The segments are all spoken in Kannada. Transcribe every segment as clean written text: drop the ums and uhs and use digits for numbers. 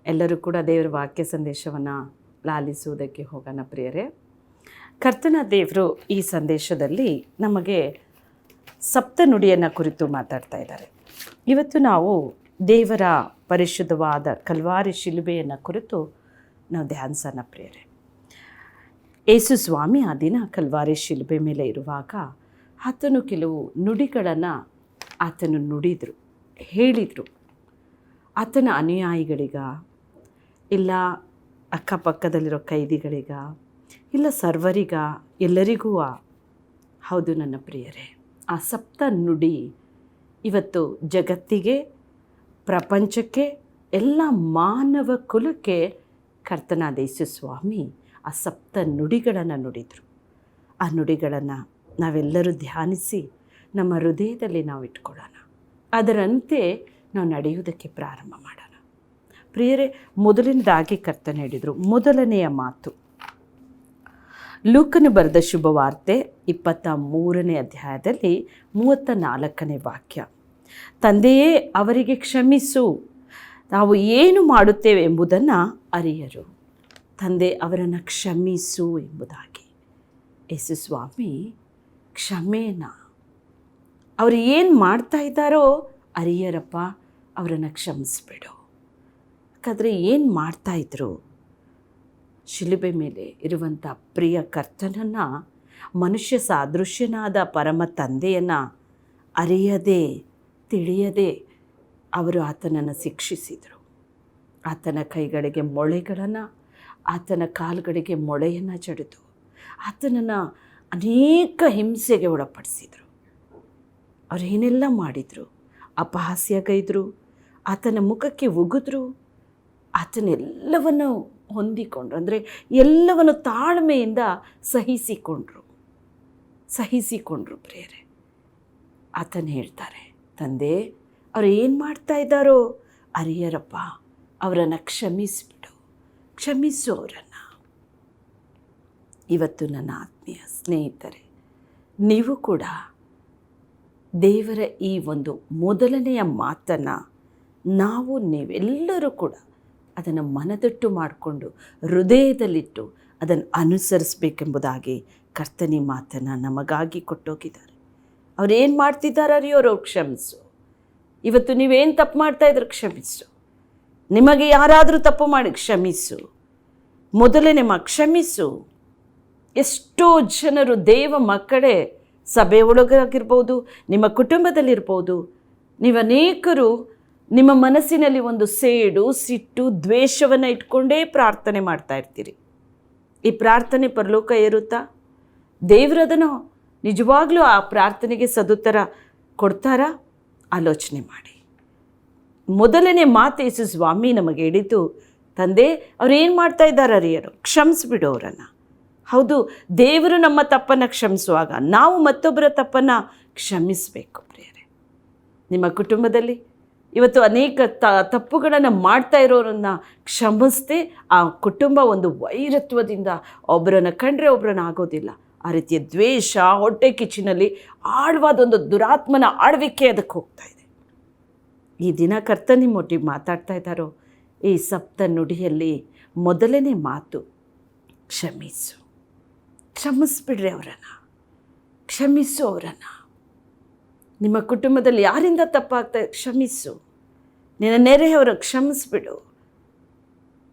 ಎಲ್ಲರೂ ಕೂಡ ದೇವರ ವಾಕ್ಯ ಸಂದೇಶವನ್ನು ಲಾಲಿಸುವುದಕ್ಕೆ ಹೋಗೋಣ ಪ್ರಿಯರೇ. ಕರ್ತನ ದೇವರು ಈ ಸಂದೇಶದಲ್ಲಿ ನಮಗೆ ಸಪ್ತ ನುಡಿಯನ್ನು ಕುರಿತು ಮಾತಾಡ್ತಾ ಇದ್ದಾರೆ. ಇವತ್ತು ನಾವು ದೇವರ ಪರಿಶುದ್ಧವಾದ ಕಲ್ವಾರಿ ಶಿಲುಬೆಯನ್ನು ಕುರಿತು ನಾವು ಧ್ಯಾನಿಸೋಣ ಪ್ರಿಯರೇ. ಯೇಸು ಸ್ವಾಮಿ ಆ ದಿನ ಕಲ್ವಾರಿ ಶಿಲುಬೆ ಮೇಲೆ ಇರುವಾಗ ಆತನು ಕೆಲವು ನುಡಿಗಳನ್ನು ಆತನು ನುಡಿದರು, ಹೇಳಿದರು. ಆತನ ಅನುಯಾಯಿಗಳಿಗ, ಇಲ್ಲ ಅಕ್ಕಪಕ್ಕದಲ್ಲಿರೋ ಕೈದಿಗಳಿಗ, ಇಲ್ಲ ಸರ್ವರಿಗ, ಎಲ್ಲರಿಗೂ. ಹೌದು ನನ್ನ ಪ್ರಿಯರೇ, ಆ ಸಪ್ತ ನುಡಿ ಇವತ್ತು ಜಗತ್ತಿಗೆ, ಪ್ರಪಂಚಕ್ಕೆ, ಎಲ್ಲ ಮಾನವ ಕುಲಕ್ಕೆ ಕರ್ತನಾದ ಯೇಸು ಸ್ವಾಮಿ ಆ ಸಪ್ತ ನುಡಿಗಳನ್ನು ನುಡಿದರು. ಆ ನುಡಿಗಳನ್ನು ನಾವೆಲ್ಲರೂ ಧ್ಯಾನಿಸಿ ನಮ್ಮ ಹೃದಯದಲ್ಲಿ ನಾವು ಇಟ್ಕೊಳ್ಳೋಣ. ಅದರಂತೆ ನಾವು ನಡೆಯುವುದಕ್ಕೆ ಪ್ರಾರಂಭ ಮಾಡೋಣ ಪ್ರಿಯರೇ. ಮೊದಲನೇದಾಗಿ ಕರ್ತನ ಹೇಳಿದರು, ಮೊದಲನೆಯ ಮಾತು ಲೂಕನು ಬರೆದ ಶುಭವಾರ್ತೆ 23ನೇ ಅಧ್ಯಾಯದಲ್ಲಿ 34ನೇ ವಾಕ್ಯ. ತಂದೆಯೇ ಅವರಿಗೆ ಕ್ಷಮಿಸು, ನಾವು ಏನು ಮಾಡುತ್ತೇವೆ ಎಂಬುದನ್ನು ಅರಿಯರು. ತಂದೆ ಅವರನ್ನು ಕ್ಷಮಿಸು ಎಂಬುದಾಗಿ. ಯೇಸು ಸ್ವಾಮಿ ಕ್ಷಮೆನ ಅವರು ಏನು ಮಾಡ್ತಾ ಇದ್ದಾರೋ ಅರಿಯರಪ್ಪ, ಅವರನ್ನು ಕ್ಷಮಿಸ್ಬಿಡು. ಯಾಕಂದರೆ ಏನು ಮಾಡ್ತಾಯಿದ್ರು, ಶಿಲುಬೆ ಮೇಲೆ ಇರುವಂಥ ಪ್ರಿಯ ಕರ್ತನನ್ನು, ಮನುಷ್ಯ ಸಾದೃಶ್ಯನಾದ ಪರಮ ತಂದೆಯನ್ನು ಅರಿಯದೆ ತಿಳಿಯದೆ ಅವರು ಆತನನ್ನು ಶಿಕ್ಷಿಸಿದರು. ಆತನ ಕೈಗಳಿಗೆ ಮೊಳೆಗಳನ್ನು, ಆತನ ಕಾಲುಗಳಿಗೆ ಮೊಳೆಯನ್ನು ಜಡಿದು ಆತನನ್ನು ಅನೇಕ ಹಿಂಸೆಗೆ ಒಳಪಡಿಸಿದರು. ಅವರು ಏನೆಲ್ಲ ಮಾಡಿದರು, ಅಪಹಾಸ್ಯಗೈದರು, ಆತನ ಮುಖಕ್ಕೆ ಉಗಿದ್ರು, ಆತನೆಲ್ಲವನ್ನು ಹೊಂದಿಕೊಂಡ್ರು, ಅಂದರೆ ಎಲ್ಲವನ್ನು ತಾಳ್ಮೆಯಿಂದ ಸಹಿಸಿಕೊಂಡ್ರು ಪ್ರಿಯರೇ. ಆತನ ಹೇಳ್ತಾರೆ, ತಂದೆ ಅವರು ಏನು ಮಾಡ್ತಾ ಇದ್ದಾರೋ ಅರಿಯರಪ್ಪ, ಅವರನ್ನು ಕ್ಷಮಿಸು ಅವರನ್ನು. ಇವತ್ತು ನನ್ನ ಆತ್ಮೀಯ ಸ್ನೇಹಿತರೆ, ನೀವು ಕೂಡ ದೇವರ ಈ ಒಂದು ಮೊದಲನೆಯ ಮಾತನ್ನು ನೀವೆಲ್ಲರೂ ಕೂಡ ಅದನ್ನು ಮನದಟ್ಟು ಮಾಡಿಕೊಂಡು ಹೃದಯದಲ್ಲಿಟ್ಟು ಅದನ್ನು ಅನುಸರಿಸಬೇಕೆಂಬುದಾಗಿ ಕರ್ತನಿ ಮಾತನ್ನು ನಮಗಾಗಿ ಕೊಟ್ಟೋಗಿದ್ದಾರೆ. ಅವ್ರೇನು ಮಾಡ್ತಿದ್ದಾರೆ ಅರಿಯೋರು ಕ್ಷಮಿಸು. ಇವತ್ತು ನೀವೇನು ತಪ್ಪು ಮಾಡ್ತಾಯಿದ್ರು ಕ್ಷಮಿಸು. ನಿಮಗೆ ಯಾರಾದರೂ ತಪ್ಪು ಮಾಡಿ ಕ್ಷಮಿಸು. ಮೊದಲನೇ ಕ್ಷಮಿಸು. ಎಷ್ಟೋ ಜನರು ದೇವ ಮಕ್ಕಳೇ ಸಭೆ ಒಳಗಾಗಿರ್ಬೋದು, ನಿಮ್ಮ ಕುಟುಂಬದಲ್ಲಿರ್ಬೋದು, ನೀವು ಅನೇಕರು ನಿಮ್ಮ ಮನಸ್ಸಿನಲ್ಲಿ ಒಂದು ಸೇಡು, ಸಿಟ್ಟು, ದ್ವೇಷವನ್ನು ಇಟ್ಕೊಂಡೇ ಪ್ರಾರ್ಥನೆ ಮಾಡ್ತಾ ಇರ್ತೀರಿ. ಈ ಪ್ರಾರ್ಥನೆ ಪರಲೋಕ ಏರುತ್ತಾ? ದೇವರದನ್ನು ನಿಜವಾಗ್ಲೂ ಆ ಪ್ರಾರ್ಥನೆಗೆ ಸದುತ್ತರ ಕೊಡ್ತಾರಾ? ಆಲೋಚನೆ ಮಾಡಿ. ಮೊದಲನೇ ಮಾತು ಯೇಸು ಸ್ವಾಮಿ ನಮಗೆ ಹೇಳಿದ್ದು, ತಂದೆ ಅವ್ರು ಏನು ಮಾಡ್ತಾ ಇದ್ದಾರೆ ಅರಿಯರು, ಕ್ಷಮಿಸ್ಬಿಡು ಅವರನ್ನು. ಹೌದು, ದೇವರು ನಮ್ಮ ತಪ್ಪನ್ನು ಕ್ಷಮಿಸುವಾಗ ನಾವು ಮತ್ತೊಬ್ಬರ ತಪ್ಪನ್ನು ಕ್ಷಮಿಸಬೇಕು ಪ್ರಿಯರೇ. ನಿಮ್ಮ ಕುಟುಂಬದಲ್ಲಿ ಇವತ್ತು ಅನೇಕ ತಪ್ಪುಗಳನ್ನು ಮಾಡ್ತಾ ಇರೋರನ್ನು ಕ್ಷಮಿಸದೆ ಆ ಕುಟುಂಬ ಒಂದು ವೈರತ್ವದಿಂದ ಒಬ್ಬರನ್ನು ಕಂಡ್ರೆ ಒಬ್ಬರನ್ನು ಆಗೋದಿಲ್ಲ. ಆ ರೀತಿಯ ದ್ವೇಷ, ಹೊಟ್ಟೆ ಕಿಚ್ಚಿನಲ್ಲಿ ಆಳವಾದೊಂದು ದುರಾತ್ಮನ ಆಳ್ವಿಕೆ ಅದಕ್ಕೆ ಹೋಗ್ತಾ ಇದೆ. ಈ ದಿನ ಕರ್ತನಿ ಒಟ್ಟಿಗೆ ಮಾತಾಡ್ತಾ ಇದ್ದಾರೋ ಈ ಸಪ್ತ ನುಡಿಯಲ್ಲಿ ಮೊದಲನೇ ಮಾತು ಕ್ಷಮಿಸ್ಬಿಡ್ರಿ ಅವರನ್ನು, ಕ್ಷಮಿಸು ಅವರನ್ನು. ನಿಮ್ಮ ಕುಟುಂಬದಲ್ಲಿ ಯಾರಿಂದ ತಪ್ಪಾಗ್ತಾಯಿದೆ ಕ್ಷಮಿಸು. ನಿನ್ನ ನೆರೆಯವರ ಕ್ಷಮಿಸ್ಬಿಡು.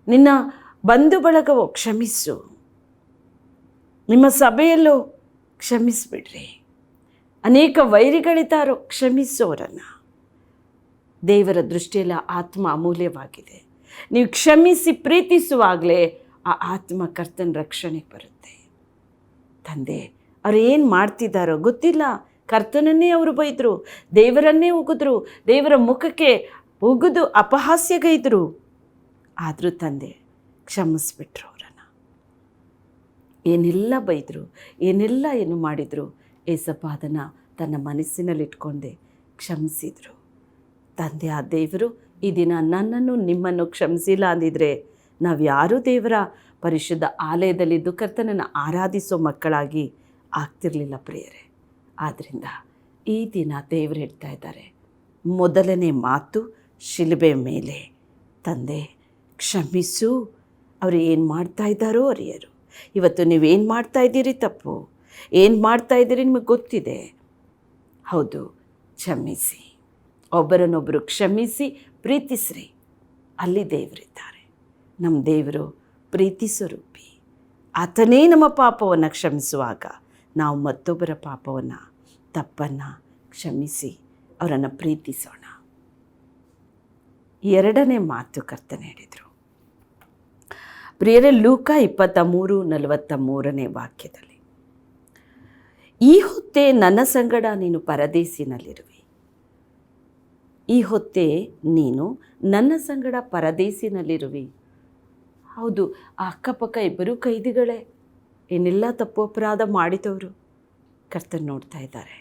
ನಿನ್ನ ಬಂಧು ಬಳಗವೋ ಕ್ಷಮಿಸು. ನಿಮ್ಮ ಸಭೆಯಲ್ಲೂ ಕ್ಷಮಿಸ್ಬಿಡ್ರಿ. ಅನೇಕ ವೈರಿಗಳಿದ್ದಾರೋ ಕ್ಷಮಿಸು ಅವರನ್ನು. ದೇವರ ದೃಷ್ಟಿಯಲ್ಲಿ ಆತ್ಮ ಅಮೂಲ್ಯವಾಗಿದೆ. ನೀವು ಕ್ಷಮಿಸಿ ಪ್ರೀತಿಸುವಾಗಲೇ ಆ ಆತ್ಮ ಕರ್ತನ ರಕ್ಷಣೆಗೆ ಬರುತ್ತೆ. ತಂದೆ ಅವ್ರು ಏನು ಮಾಡ್ತಿದ್ದಾರೋ ಗೊತ್ತಿಲ್ಲ. ಕರ್ತನನ್ನೇ ಅವರು ಬೈದರು, ದೇವರನ್ನೇ ಉಗಿದ್ರು, ದೇವರ ಮುಖಕ್ಕೆ ಉಗಿದು ಅಪಹಾಸ್ಯಗೈದರು. ಆದರೂ ತಂದೆ ಕ್ಷಮಿಸ್ಬಿಟ್ರು ಅವರನ್ನು. ಏನೆಲ್ಲ ಬೈದರು, ಏನು ಮಾಡಿದರು, ಏಸಪ್ಪ ಅದನ್ನು ತನ್ನ ಮನಸ್ಸಿನಲ್ಲಿಟ್ಕೊಂಡೆ ಕ್ಷಮಿಸಿದರು. ತಂದೆ ಆ ದೇವರು ಈ ದಿನ ನನ್ನನ್ನು ನಿಮ್ಮನ್ನು ಕ್ಷಮಿಸಿಲ್ಲ ಅಂದಿದ್ರೆ ನಾವು ಯಾರೂ ದೇವರ ಪರಿಶುದ್ಧ ಆಲಯದಲ್ಲಿದ್ದು ಕರ್ತನನ್ನು ಆರಾಧಿಸೋ ಮಕ್ಕಳಾಗಿ ಆಗ್ತಿರಲಿಲ್ಲ ಪ್ರಿಯರೇ. ಆದ್ದರಿಂದ ಈ ದಿನ ದೇವರು ಹೇಳ್ತಾ ಇದ್ದಾರೆ, ಮೊದಲನೇ ಮಾತು ಶಿಲುಬೆ ಮೇಲೆ ತಂದೆ ಕ್ಷಮಿಸು. ಅವರು ಏನು ಮಾಡ್ತಾ ಇದ್ದಾರೋ ಅರಿಯರು. ಇವತ್ತು ನೀವೇನು ಮಾಡ್ತಾ ಇದ್ದೀರಿ ತಪ್ಪು, ಏನು ಮಾಡ್ತಾ ಇದ್ದೀರಿ ನಿಮಗೆ ಗೊತ್ತಿದೆ. ಹೌದು, ಕ್ಷಮಿಸಿ. ಒಬ್ಬರನ್ನೊಬ್ಬರು ಕ್ಷಮಿಸಿ, ಪ್ರೀತಿಸ್ರಿ. ಅಲ್ಲಿ ದೇವರಿದ್ದಾರೆ. ನಮ್ಮ ದೇವರು ಪ್ರೀತಿ ಸ್ವರೂಪಿ. ಆತನೇ ನಮ್ಮ ಪಾಪವನ್ನು ಕ್ಷಮಿಸುವಾಗ ನಾವು ಮತ್ತೊಬ್ಬರ ಪಾಪವನ್ನು, ತಪ್ಪನ್ನು ಕ್ಷಮಿಸಿ ಅವರನ್ನು ಪ್ರೀತಿಸೋಣ. ಎರಡನೇ ಮಾತು ಕರ್ತನು ಹೇಳಿದರು. ಪ್ರಿಯರೇ, ಲೂಕ 23:43 ವಾಕ್ಯದಲ್ಲಿ, ಈ ಹೊತ್ತೇ ನನ್ನ ಸಂಗಡ ನೀನು ಪರದೇಸಿನಲ್ಲಿರುವಿ. ಈ ಹೊತ್ತೇ ನೀನು ನನ್ನ ಸಂಗಡ ಪರದೇಸಿನಲ್ಲಿರುವಿ. ಹೌದು, ಆ ಅಕ್ಕಪಕ್ಕ ಇಬ್ಬರು ಕೈದಿಗಳೇ, ಏನೆಲ್ಲ ತಪ್ಪು ಅಪರಾಧ ಮಾಡಿದವರು. ಕರ್ತನು ನೋಡ್ತಾ ಇದ್ದಾರೆ.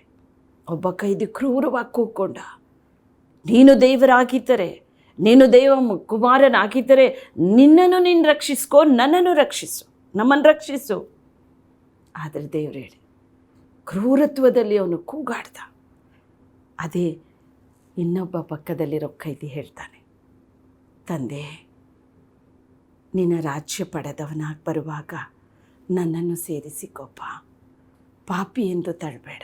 ಒಬ್ಬ ಕೈದಿ ಕ್ರೂರವಾಗಿ ಕೂಗ್ಕೊಂಡ, ನೀನು ದೇವರಾಗಿದ್ದರೆ, ನೀನು ದೇವ ಕುಮಾರನಾಗಿದ್ದರೆ ನಿನ್ನನ್ನು ನೀನು ರಕ್ಷಿಸ್ಕೊ, ನನ್ನನ್ನು ರಕ್ಷಿಸು, ನಮ್ಮನ್ನು ರಕ್ಷಿಸು. ಆದರೆ ದೇವರು ಹೇಳಿ ಕ್ರೂರತ್ವದಲ್ಲಿ ಅವನು ಕೂಗಾಡ್ದ. ಅದೇ ಇನ್ನೊಬ್ಬ ಪಕ್ಕದಲ್ಲಿರೋ ಕೈದಿ ಹೇಳ್ತಾನೆ, ತಂದೆ, ನಿನ್ನ ರಾಜ್ಯ ಪಡೆದವನಾಗಿ ಬರುವಾಗ ನನ್ನನ್ನು ಸೇರಿಸಿಕೊಪ್ಪ, ಪಾಪಿ ಎಂದು ತಳ್ಳಬೇಡ,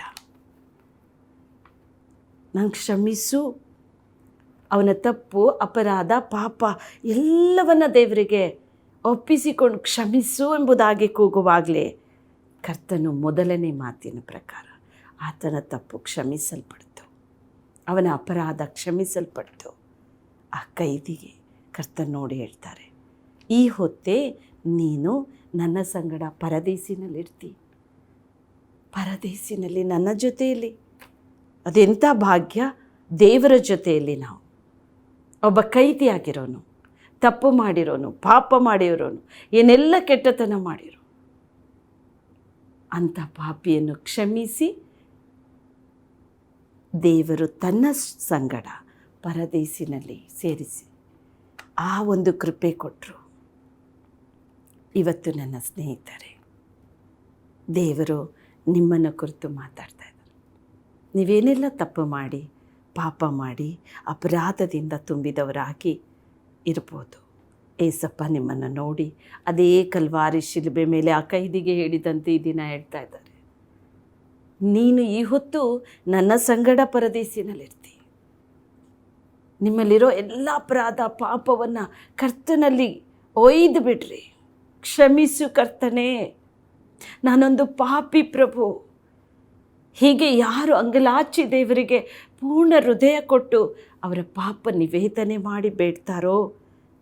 ನಂಗೆ ಕ್ಷಮಿಸು. ಅವನ ತಪ್ಪು, ಅಪರಾಧ, ಪಾಪ ಎಲ್ಲವನ್ನ ದೇವರಿಗೆ ಒಪ್ಪಿಸಿಕೊಂಡು ಕ್ಷಮಿಸು ಎಂಬುದಾಗಿ ಕೂಗುವಾಗಲೇ ಕರ್ತನು ಮೊದಲನೇ ಮಾತಿನ ಪ್ರಕಾರ ಆತನ ತಪ್ಪು ಕ್ಷಮಿಸಲ್ಪಡ್ತು, ಅವನ ಅಪರಾಧ ಕ್ಷಮಿಸಲ್ಪಡ್ತು. ಆ ಕೈದಿಗೆ ಕರ್ತನು ನೋಡಿ ಹೇಳ್ತಾರೆ, ಈ ಹೊತ್ತೇ ನೀನು ನನ್ನ ಸಂಗಡ ಪರದೇಸಿನಲ್ಲಿರ್ತಿ. ಪರದೇಸಿನಲ್ಲಿ ನನ್ನ ಜೊತೆಯಲ್ಲಿ, ಅದೆಂಥ ಭಾಗ್ಯ! ದೇವರ ಜೊತೆಯಲ್ಲಿ ನಾವು. ಒಬ್ಬ ಕೈದಿಯಾಗಿರೋನು, ತಪ್ಪು ಮಾಡಿರೋನು, ಪಾಪ ಮಾಡಿರೋನು, ಏನೆಲ್ಲ ಕೆಟ್ಟತನ ಮಾಡಿರೋ ಅಂಥ ಪಾಪಿಯನ್ನು ಕ್ಷಮಿಸಿ ದೇವರು ತನ್ನ ಸಂಗಡ ಪರದೇಸಿನಲ್ಲಿ ಸೇರಿಸಿ ಆ ಒಂದು ಕೃಪೆ ಕೊಟ್ಟರು. ಇವತ್ತು ನನ್ನ ಸ್ನೇಹಿತರೆ, ದೇವರು ನಿಮ್ಮನ್ನು ಕುರಿತು ಮಾತಾಡ್ತಾ ಇದ್ದಾರೆ. ನೀವೇನೆಲ್ಲ ತಪ್ಪು ಮಾಡಿ, ಪಾಪ ಮಾಡಿ, ಅಪರಾಧದಿಂದ ತುಂಬಿದವರಾಗಿ ಇರ್ಬೋದು. ಏಸಪ್ಪ ನಿಮ್ಮನ್ನು ನೋಡಿ ಅದೇ ಕಲ್ವಾರಿ ಶಿಲುಬೆ ಮೇಲೆ ಆ ಕೈದಿಗೆ ಹೇಳಿದಂತೆ ಈ ದಿನ ಹೇಳ್ತಾ ಇದ್ದಾರೆ, ನೀನು ಈ ಹೊತ್ತು ನನ್ನ ಸಂಗಡ ಪರದೇಸಿನಲ್ಲಿರ್ತಿ. ನಿಮ್ಮಲ್ಲಿರೋ ಎಲ್ಲ ಅಪರಾಧ ಪಾಪವನ್ನು ಕರ್ತನಲ್ಲಿ ಒಯ್ದು ಬಿಡ್ರಿ. ಕ್ಷಮಿಸು ಕರ್ತನೇ, ನಾನೊಂದು ಪಾಪಿ ಪ್ರಭು. ಹೀಗೆ ಯಾರು ಅಂಗಲಾಚಿ ದೇವರಿಗೆ ಪೂರ್ಣ ಹೃದಯ ಕೊಟ್ಟು ಅವರ ಪಾಪ ನಿವೇದನೆ ಮಾಡಿ ಬೇಡ್ತಾರೋ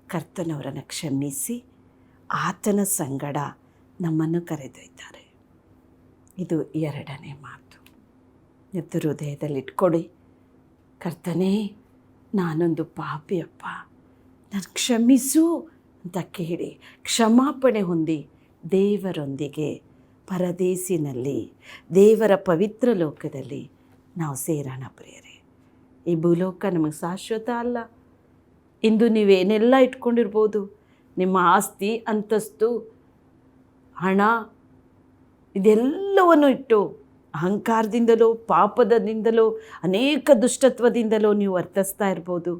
ಕರ್ತನವರನ್ನು ಕ್ಷಮಿಸಿ ಆತನ ಸಂಗಡ ನಮ್ಮನ್ನು ಕರೆದೊಯ್ತಾರೆ. ಇದು ಎರಡನೇ ಮಾತು. ಎದ್ದು ಹೃದಯದಲ್ಲಿಟ್ಕೊಡಿ, ಕರ್ತನೇ, ನಾನೊಂದು ಪಾಪಿಯಪ್ಪ, ನಾನು ಕ್ಷಮಿಸು ಅಂತ ಕೇಳಿ ಕ್ಷಮಾಪಣೆ ಹೊಂದಿ ದೇವರೊಂದಿಗೆ ಪರದೇಸಿನಲ್ಲಿ, ದೇವರ ಪವಿತ್ರ ಲೋಕದಲ್ಲಿ ನಾವು ಸೇರೋಣ. ಪ್ರಿಯರೇ, ಈ ಭೂಲೋಕ ನಮಗೆ ಶಾಶ್ವತ ಅಲ್ಲ. ಇಂದು ನೀವೇನೆಲ್ಲ ಇಟ್ಕೊಂಡಿರ್ಬೋದು, ನಿಮ್ಮ ಆಸ್ತಿ, ಅಂತಸ್ತು, ಹಣ, ಇದೆಲ್ಲವನ್ನು ಇಟ್ಟು ಅಹಂಕಾರದಿಂದಲೋ ಪಾಪದಿಂದಲೋ ಅನೇಕ ದುಷ್ಟತ್ವದಿಂದಲೋ ನೀವು ವರ್ತಿಸ್ತಾ ಇರ್ಬೋದು.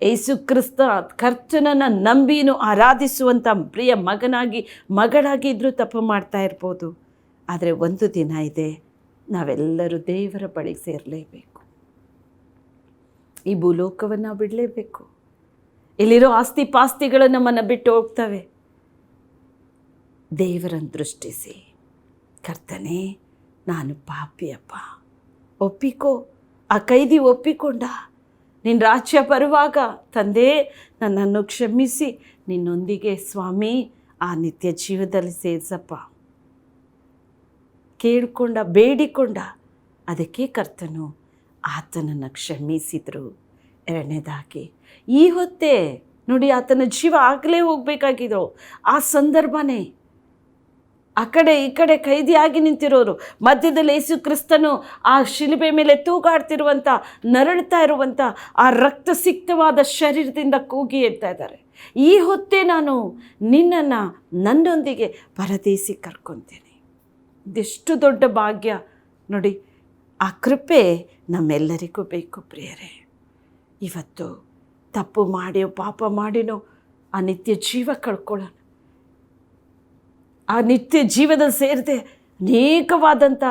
ಯೇಸು ಕ್ರಿಸ್ತ ಕರ್ತನನ್ನು ನಂಬಿನೂ ಆರಾಧಿಸುವಂಥ ಪ್ರಿಯ ಮಗನಾಗಿ ಮಗಳಾಗಿ ಇದ್ರೂ ತಪ್ಪು ಮಾಡ್ತಾ ಇರ್ಬೋದು. ಆದರೆ ಒಂದು ದಿನ ಇದೆ, ನಾವೆಲ್ಲರೂ ದೇವರ ಬಳಿ ಸೇರಲೇಬೇಕು. ಈ ಭೂಲೋಕವನ್ನು ಬಿಡಲೇಬೇಕು. ಇಲ್ಲಿರೋ ಆಸ್ತಿ ಪಾಸ್ತಿಗಳು ನಮ್ಮನ್ನು ಬಿಟ್ಟು ಹೋಗ್ತವೆ. ದೇವರನ್ನು ದೃಷ್ಟಿಸಿ, ಕರ್ತನೇ, ನಾನು ಪಾಪಿಯಪ್ಪ, ಒಪ್ಪಿಕೋ. ಆ ಕೈದಿ ಒಪ್ಪಿಕೊಂಡ. ನಿನ್ನ ರಾಜ್ಯ ಬರುವಾಗ ತಂದೆ ನನ್ನನ್ನು ಕ್ಷಮಿಸಿ ನಿನ್ನೊಂದಿಗೆ ಸ್ವಾಮಿ ಆ ನಿತ್ಯ ಜೀವದಲ್ಲಿ ಸೇರಿಸಪ್ಪ ಕೇಳಿಕೊಂಡ, ಬೇಡಿಕೊಂಡ. ಅದಕ್ಕೆ ಕರ್ತನು ಆತನನ್ನು ಕ್ಷಮಿಸಿದರು. ಎರಡನೇದಾಗಿ ಈ ಹೊತ್ತೇ ನೋಡಿ, ಆತನ ಜೀವ ಆಗಲೇ ಹೋಗಬೇಕಾಗಿರೋ ಆ ಸಂದರ್ಭನೇ ಆ ಕಡೆ ಈ ಕಡೆ ಕೈದಿಯಾಗಿ ನಿಂತಿರೋರು ಮಧ್ಯದಲ್ಲಿ ಯೇಸು ಕ್ರಿಸ್ತನು ಆ ಶಿಲುಬೆ ಮೇಲೆ ತೂಗಾಡ್ತಿರುವಂಥ, ನರಳ್ತಾ ಇರುವಂಥ ಆ ರಕ್ತಸಿಕ್ತವಾದ ಶರೀರದಿಂದ ಕೂಗಿ ಹೇಳ್ತಾ ಇದ್ದಾರೆ, ಈ ಹೊತ್ತೇ ನಾನು ನಿನ್ನನ್ನು ನನ್ನೊಂದಿಗೆ ಪರದೇಸಿ ಕರ್ಕೊತೀನಿ. ಇದೆಷ್ಟು ದೊಡ್ಡ ಭಾಗ್ಯ ನೋಡಿ. ಆ ಕೃಪೆ ನಮ್ಮೆಲ್ಲರಿಗೂ ಬೇಕು ಪ್ರಿಯರೇ. ಇವತ್ತು ತಪ್ಪು ಮಾಡಿಯೋ ಪಾಪ ಮಾಡಿನೋ ಆ ನಿತ್ಯ ಜೀವ ಕಳ್ಕೊಳ್ಳೋಣ. ಆ ನಿತ್ಯ ಜೀವದಲ್ಲಿ ಸೇರದೆ ಅನೇಕವಾದಂಥ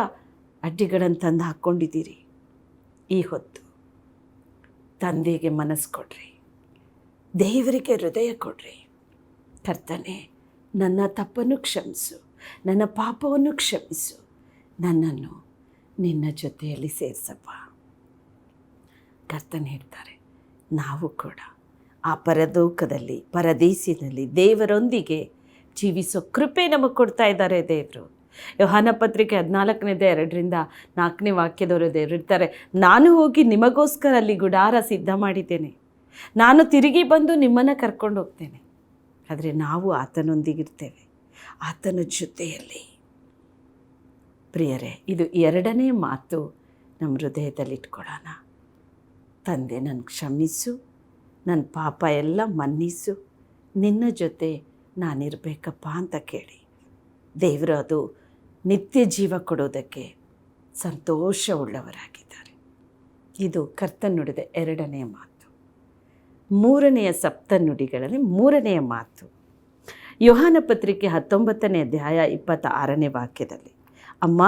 ಅಡ್ಡಿಗಳನ್ನು ತಂದು ಹಾಕ್ಕೊಂಡಿದ್ದೀರಿ. ಈ ಹೊತ್ತು ತಂದೆಗೆ ಮನಸ್ಸು ಕೊಡ್ರಿ, ದೇವರಿಗೆ ಹೃದಯ ಕೊಡ್ರಿ. ಕರ್ತನೇ, ನನ್ನ ತಪ್ಪನ್ನು ಕ್ಷಮಿಸು, ನನ್ನ ಪಾಪವನ್ನು ಕ್ಷಮಿಸು, ನನ್ನನ್ನು ನಿನ್ನ ಜೊತೆಯಲ್ಲಿ ಸೇರಿಸಪ್ಪ. ಕರ್ತನೇ ಹೇಳ್ತಾರೆ, ನಾವು ಕೂಡ ಆ ಪರಲೋಕದಲ್ಲಿ ಪರದೇಶಿನಲ್ಲಿ ದೇವರೊಂದಿಗೆ ಜೀವಿಸೋ ಕೃಪೆ ನಮಗೆ ಕೊಡ್ತಾ ಇದ್ದಾರೆ ದೇವರು. ಯೋಹಾನ ಪತ್ರಿಕೆ 14:2-4 ವಾಕ್ಯದವರು ದೇವರು ಇರ್ತಾರೆ, ನಾನು ಹೋಗಿ ನಿಮಗೋಸ್ಕರ ಅಲ್ಲಿ ಗುಡಾರ ಸಿದ್ಧ ಮಾಡಿದ್ದೇನೆ, ನಾನು ತಿರುಗಿ ಬಂದು ನಿಮ್ಮನ್ನು ಕರ್ಕೊಂಡು ಹೋಗ್ತೇನೆ. ಆದರೆ ನಾವು ಆತನೊಂದಿಗಿರ್ತೇವೆ, ಆತನ ಜೊತೆಯಲ್ಲಿ. ಪ್ರಿಯರೇ, ಇದು 2ನೇ ಮಾತು ನಮ್ಮ ಹೃದಯದಲ್ಲಿಟ್ಕೊಳ್ಳೋಣ. ತಂದೆ, ನನ್ನ ಕ್ಷಮಿಸು, ನನ್ನ ಪಾಪ ಎಲ್ಲ ಮನ್ನಿಸು, ನಿನ್ನ ಜೊತೆ ನಾನಿರಬೇಕಪ್ಪ ಅಂತ ಕೇಳಿ ದೇವರು ಅದು ನಿತ್ಯ ಜೀವ ಕೊಡೋದಕ್ಕೆ ಸಂತೋಷವುಳ್ಳವರಾಗಿದ್ದಾರೆ. ಇದು ಕರ್ತನ ನುಡಿದ 2ನೇ ಮಾತು. 3ನೆಯ ಸಪ್ತನುಡಿಗಳಲ್ಲಿ 3ನೆಯ ಮಾತು ಯೋಹಾನ ಪತ್ರಿಕೆ 19ನೇ ಅಧ್ಯಾಯ 26ನೇ ವಾಕ್ಯದಲ್ಲಿ, ಅಮ್ಮ,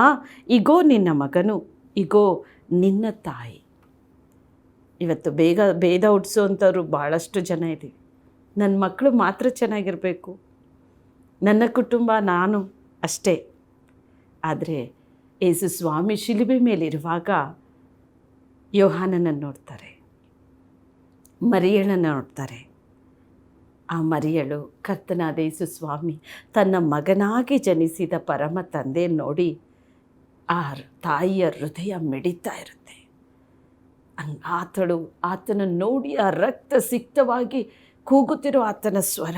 ಇಗೋ ನಿನ್ನ ಮಗನು, ಇಗೋ ನಿನ್ನ ತಾಯಿ. ಇವತ್ತು ಭೇದ ಹುಟ್ಟಿಸೋವಂಥವ್ರು ಭಾಳಷ್ಟು ಜನ ಇದ್ದೀವಿ. ನನ್ನ ಮಕ್ಕಳು ಮಾತ್ರ ಚೆನ್ನಾಗಿರಬೇಕು, ನನ್ನ ಕುಟುಂಬ, ನಾನು ಅಷ್ಟೇ. ಆದರೆ ಯೇಸು ಸ್ವಾಮಿ ಶಿಲುಬೆ ಮೇಲಿರುವಾಗ ಯೋಹಾನನನ್ನು ನೋಡ್ತಾರೆ, ಮರಿಯಳನ್ನು ನೋಡ್ತಾರೆ. ಆ ಮರಿಯಳು ಕರ್ತನಾದ ಯೇಸು ಸ್ವಾಮಿ ತನ್ನ ಮಗನಾಗಿ ಜನಿಸಿದ ಪರಮ ತಂದೆ ನೋಡಿ ಆ ತಾಯಿಯ ಹೃದಯ ಮಿಡಿತಾ ಇರುತ್ತೆ. ಆತನ ನೋಡಿ ಆ ರಕ್ತ ಸಿಕ್ತವಾಗಿ ಕೂಗುತ್ತಿರೋ ಆತನ ಸ್ವರ,